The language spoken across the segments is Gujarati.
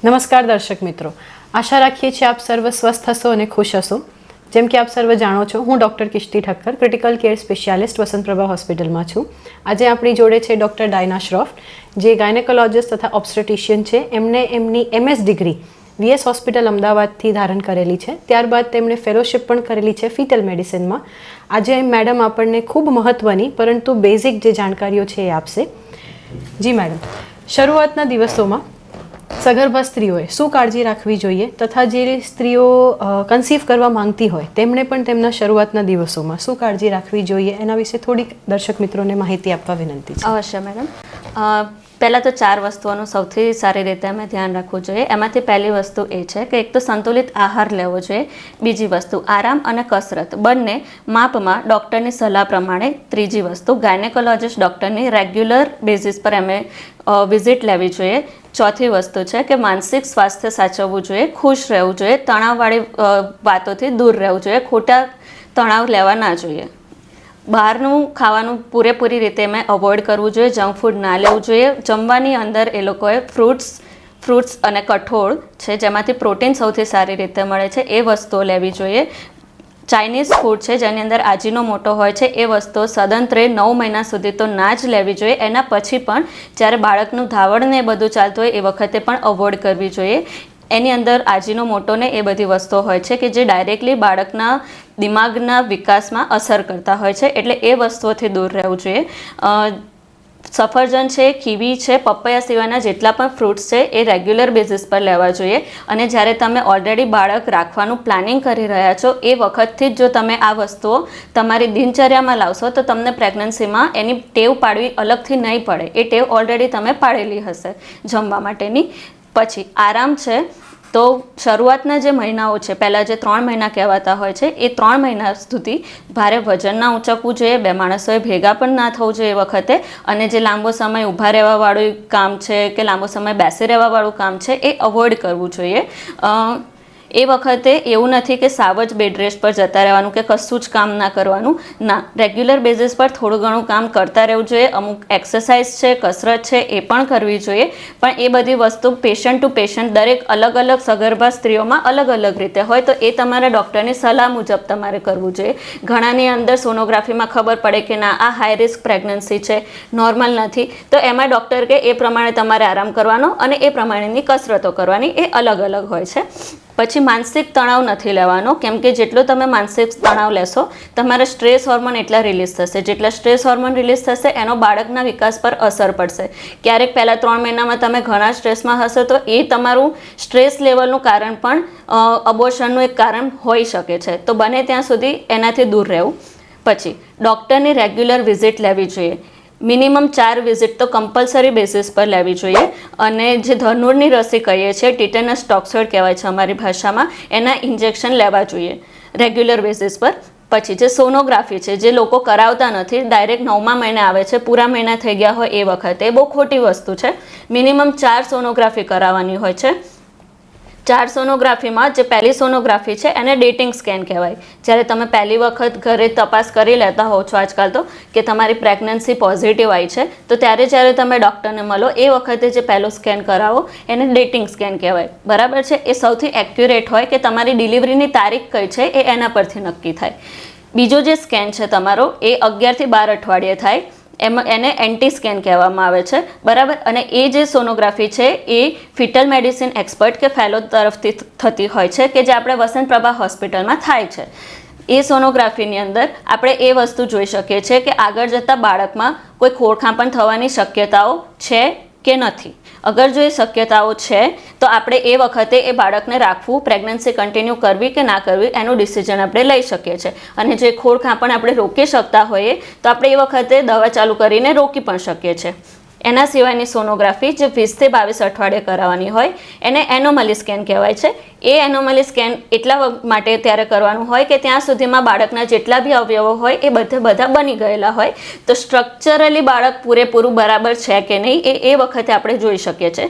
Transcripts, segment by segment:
નમસ્કાર દર્શક મિત્રો, આશા રાખીએ છીએ આપ સર્વ સ્વસ્થ હશો અને ખુશ હશો. જેમ કે આપ સર્વ જાણો છો, હું doctor Kishti Thakkar, critical care specialist Vasantprabha હોસ્પિટલમાં છું. આજે આપણી જોડે છે ડૉક્ટર ડાયના શ્રોફ, જે ગાયનેકોલોજિસ્ટ તથા ઓબ્સ્ટેટિશિયન છે. એમને એમની MS ડિગ્રી VS હોસ્પિટલ અમદાવાદથી ધારણ કરેલી છે. ત્યારબાદ તેમણે ફેલોશિપ પણ કરેલી છે ફિટલ મેડિસિનમાં. આજે મેડમ આપણને ખૂબ મહત્ત્વની પરંતુ બેઝિક જે જાણકારીઓ છે એ આપશે. જી મેડમ, શરૂઆતના દિવસોમાં સગર્ભા સ્ત્રીઓએ શું કાળજી રાખવી જોઈએ તથા જે સ્ત્રીઓ કન્સીવ કરવા માંગતી હોય તેમણે પણ તેમના શરૂઆતના દિવસોમાં શું કાળજી રાખવી જોઈએ એના વિશે થોડીક દર્શક મિત્રોને માહિતી આપવા વિનંતી છે. અવશ્ય મેડમ. પહેલાં તો 4 વસ્તુઓનું સૌથી સારી રીતે અમે ધ્યાન રાખવું જોઈએ. એમાંથી પહેલી વસ્તુ એ છે કે એક તો સંતુલિત આહાર લેવો જોઈએ. બીજી વસ્તુ આરામ અને કસરત બંને માપમાં ડૉક્ટરની સલાહ પ્રમાણે. ત્રીજી વસ્તુ ગાયનેકોલોજિસ્ટ ડૉક્ટરની રેગ્યુલર બેઝિસ પર અમે વિઝિટ લેવી જોઈએ. ચોથી વસ્તુ છે કે માનસિક સ્વાસ્થ્ય સાચવવું જોઈએ, ખુશ રહેવું જોઈએ, તણાવવાળી વાતોથી દૂર રહેવું જોઈએ, ખોટા તણાવ લેવા ના જોઈએ. બહારનું ખાવાનું પૂરેપૂરી રીતે મેં અવોઇડ કરવું જોઈએ, જંક ફૂડ ના લેવું જોઈએ. જમવાની અંદર એ લોકોએ ફ્રૂટ્સ અને કઠોળ છે જેમાંથી પ્રોટીન સૌથી સારી રીતે મળે છે એ વસ્તુઓ લેવી જોઈએ. ચાઇનીઝ ફૂડ છે જેની અંદર આજીનોમોટો હોય છે એ વસ્તુઓ સદંતરે 9 મહિના સુધી તો ના જ લેવી જોઈએ. એના પછી પણ જ્યારે બાળકનું ધાવણ ને એ બધું ચાલતું હોય એ વખતે પણ અવોઇડ કરવી જોઈએ. એની અંદર આજીનોમોટો ને એ બધી વસ્તુઓ હોય છે કે જે ડાયરેક્ટલી બાળકના દિમાગના વિકાસમાં અસર કરતા હોય છે, એટલે એ વસ્તુઓથી દૂર રહેવું જોઈએ. સફરજન છે, કીવી છે, પપૈયા સિવાયના જેટલા પણ ફ્રૂટ્સ છે એ રેગ્યુલર બેઝિસ પર લેવા જોઈએ. અને જ્યારે તમે ઓલરેડી બાળક રાખવાનું પ્લાનિંગ કરી રહ્યા છો એ વખતથી જ જો તમે આ વસ્તુઓ તમારી દિનચર્યામાં લાવશો તો તમને પ્રેગ્નન્સીમાં એની ટેવ પાડવી અલગથી નહીં પડે. એ ટેવ ઓલરેડી તમે પાડેલી હશે જમવા માટેની. પછી આરામ છે તો શરૂઆતના જે મહિનાઓ છે, પહેલાં જે 3 મહિના કહેવાતા હોય છે એ 3 મહિના સુધી ભારે વજન ના ઊંચકવું જોઈએ. 2 માણસોએ ભેગા પણ ના થવું જોઈએ એ વખતે. અને જે લાંબો સમય ઊભા રહેવાવાળું કામ છે કે લાંબો સમય બેસી રહેવાવાળું કામ છે એ અવોઇડ કરવું જોઈએ. એ વખતે એવું નથી કે સાવ જ બેડ રેસ્ટ પર જતા રહેવાનું કે કશું જ કામ ના કરવાનું. ના, રેગ્યુલર બેઝિસ પર થોડું ઘણું કામ કરતા રહેવું જોઈએ. અમુક એક્સરસાઇઝ છે, કસરત છે એ પણ કરવી જોઈએ. પણ એ બધી વસ્તુ પેશન્ટ ટુ પેશન્ટ દરેક અલગ અલગ સગર્ભા સ્ત્રીઓમાં અલગ અલગ રીતે હોય તો એ તમારા ડૉક્ટરની સલાહ મુજબ તમારે કરવું જોઈએ. ઘણાની અંદર સોનોગ્રાફીમાં ખબર પડે કે ના આ હાઈ રિસ્ક પ્રેગ્નન્સી છે, નોર્મલ નથી, તો એમાં ડૉક્ટર કે એ પ્રમાણે તમારે આરામ કરવાનો અને એ પ્રમાણેની કસરતો કરવાની. એ અલગ અલગ હોય છે. પછી માનસિક તણાવ નથી લેવાનો, કેમ કે જેટલો તમે માનસિક તણાવ લેશો તમારા સ્ટ્રેસ હોર્મોન એટલા રિલીઝ થશે. જેટલા સ્ટ્રેસ હોર્મોન રિલીઝ થશે એનો બાળકના વિકાસ પર અસર પડશે. ક્યારેક પહેલાં 3 મહિનામાં તમે ઘણા સ્ટ્રેસમાં હશો તો એ તમારું સ્ટ્રેસ લેવલનું કારણ પણ અબોર્શનનું એક કારણ હોઈ શકે છે. તો બને ત્યાં સુધી એનાથી દૂર રહેવું. પછી ડૉક્ટરની રેગ્યુલર વિઝિટ લેવી જોઈએ. મિનિમમ 4 વિઝિટ તો કમ્પલસરી બેસિસ પર લેવી જોઈએ. અને જે ધનુરની રસી કહીએ છીએ, ટીટેનસ ટોક્સોઇડ કહેવાય છે અમારી ભાષામાં, એના ઇન્જેક્શન લેવા જોઈએ રેગ્યુલર બેસિસ પર. પછી જે સોનોગ્રાફી છે જે લોકો કરાવતા નથી, ડાયરેક્ટ 9મા મહિને આવે છે, પૂરા મહિના થઈ ગયા હોય એ વખતે, એ બહુ ખોટી વસ્તુ છે. મિનિમમ 4 સોનોગ્રાફી કરાવવાની હોય છે. 4 સોનોગ્રાફીમાં જે પહેલી સોનોગ્રાફી છે એને ડેટિંગ સ્કેન કહેવાય. જ્યારે તમે પહેલી વખત ઘરે તપાસ કરી લેતા હોવ છો આજકાલ તો કે તમારી પ્રેગ્નન્સી પોઝિટિવ આવી છે, તો ત્યારે જ્યારે તમે ડૉક્ટરને મળો એ વખતે જે પહેલો સ્કેન કરાવો એને ડેટિંગ સ્કેન કહેવાય. બરાબર છે? એ સૌથી એક્યુરેટ હોય કે તમારી ડિલિવરીની તારીખ કઈ છે એ એના પરથી નક્કી થાય. બીજો જે સ્કેન છે તમારો એ 11 થી 12 અઠવાડિયે થાય. એમાં એને એન્ટી સ્કેન કહેવામાં આવે છે. બરાબર? અને એ જે સોનોગ્રાફી છે એ ફિટલ મેડિસિન એક્સપર્ટ કે ફેલો તરફથી થતી હોય છે કે જે આપણે વસંતપ્રભા હોસ્પિટલમાં થાય છે. એ સોનોગ્રાફીની અંદર આપણે એ વસ્તુ જોઈ શકીએ છીએ કે આગળ જતાં બાળકમાં કોઈ ખોળખાંપણ થવાની શક્યતાઓ છે કે નથી. અગર જો એ શક્યતાઓ છે તો આપણે એ વખતે એ બાળકને રાખવું, પ્રેગ્નન્સી કન્ટિન્યુ કરવી કે ના કરવી એનું ડિસિઝન આપણે લઈ શકીએ છીએ. અને જે ખોળખાંપણ આપણે રોકી શકતા હોઈએ તો આપણે એ વખતે દવા ચાલુ કરીને રોકી પણ શકીએ છીએ. એના સિવાયની સોનોગ્રાફી જે 20 થી 22 અઠવાડિયે કરાવવાની હોય એને એનોમલી સ્કેન કહેવાય છે. એ એનોમલી સ્કેન એટલા માટે ત્યારે કરવાનું હોય કે ત્યાં સુધીમાં બાળકના જેટલા બી અવયવો હોય એ બધા બની ગયેલા હોય. તો સ્ટ્રક્ચરલી બાળક પૂરેપૂરું બરાબર છે કે નહીં એ વખતે આપણે જોઈ શકીએ છીએ.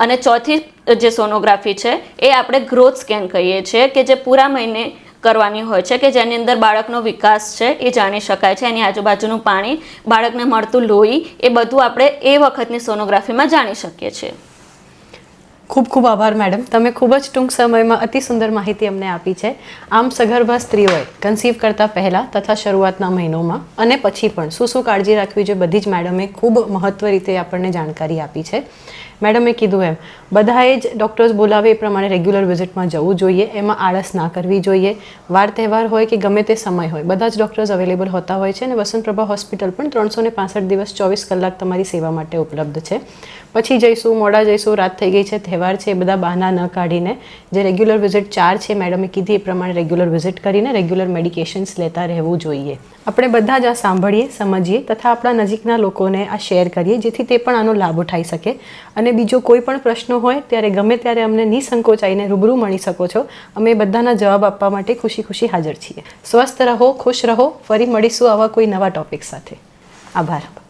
અને ચોથી જે સોનોગ્રાફી છે એ આપણે ગ્રોથ સ્કેન કહીએ છીએ કે જે પૂરા મહિને કરવાની હોય છે કે જેની અંદર બાળકનો વિકાસ છે એ જાણી શકાય છે. એની આજુબાજુનું પાણી, બાળકને મળતું લોહી, એ બધું આપણે એ વખતની સોનોગ્રાફીમાં જાણી શકીએ છીએ. ખૂબ ખૂબ આભાર મેડમ, તમે ખૂબ જ ટૂંક સમયમાં અતિ સુંદર માહિતી અમને આપી છે. આમ સગર્ભા સ્ત્રીઓએ કન્સીવ કરતાં પહેલાં તથા શરૂઆતના મહિનોમાં અને પછી પણ શું શું કાળજી રાખવી જોઈએ બધી જ મેડમે ખૂબ મહત્વ રીતે આપણને જાણકારી આપી છે. મેડમે કીધું એમ બધાએ જ ડૉક્ટર્સ બોલાવે એ પ્રમાણે રેગ્યુલર વિઝિટમાં જવું જોઈએ, એમાં આળસ ના કરવી જોઈએ. વાર તહેવાર હોય કે ગમે તે સમય હોય બધા જ ડૉક્ટર્સ અવેલેબલ હોતા હોય છે અને વસંતપ્રભા હોસ્પિટલ પણ 365 દિવસ 24 કલાક તમારી સેવા માટે ઉપલબ્ધ છે. પછી જઈશું, મોડા જઈશું, રાત થઈ ગઈ છે, તહેવાર છે, એ બધા બહાના ન કાઢીને જે રેગ્યુલર વિઝિટ 4 છે મેડમે કીધી એ પ્રમાણે રેગ્યુલર વિઝિટ કરીને રેગ્યુલર મેડિકેશન્સ લેતા રહેવું જોઈએ. આપણે બધા જ આ સાંભળીએ, સમજીએ તથા આપણા નજીકના લોકોને આ શેર કરીએ જેથી તે પણ આનો લાભ ઉઠાઈ શકે. અને બીજો કોઈ પણ પ્રશ્ન હોય ત્યારે ગમે ત્યારે અમને નિસંકોચાઈને રૂબરૂ મળી શકો છો. અમે બધાના જવાબ આપવા માટે ખુશી ખુશી હાજર છીએ. સ્વસ્થ રહો, ખુશ રહો. ફરી મળીશું આવા કોઈ નવા ટોપિક સાથે. આભાર.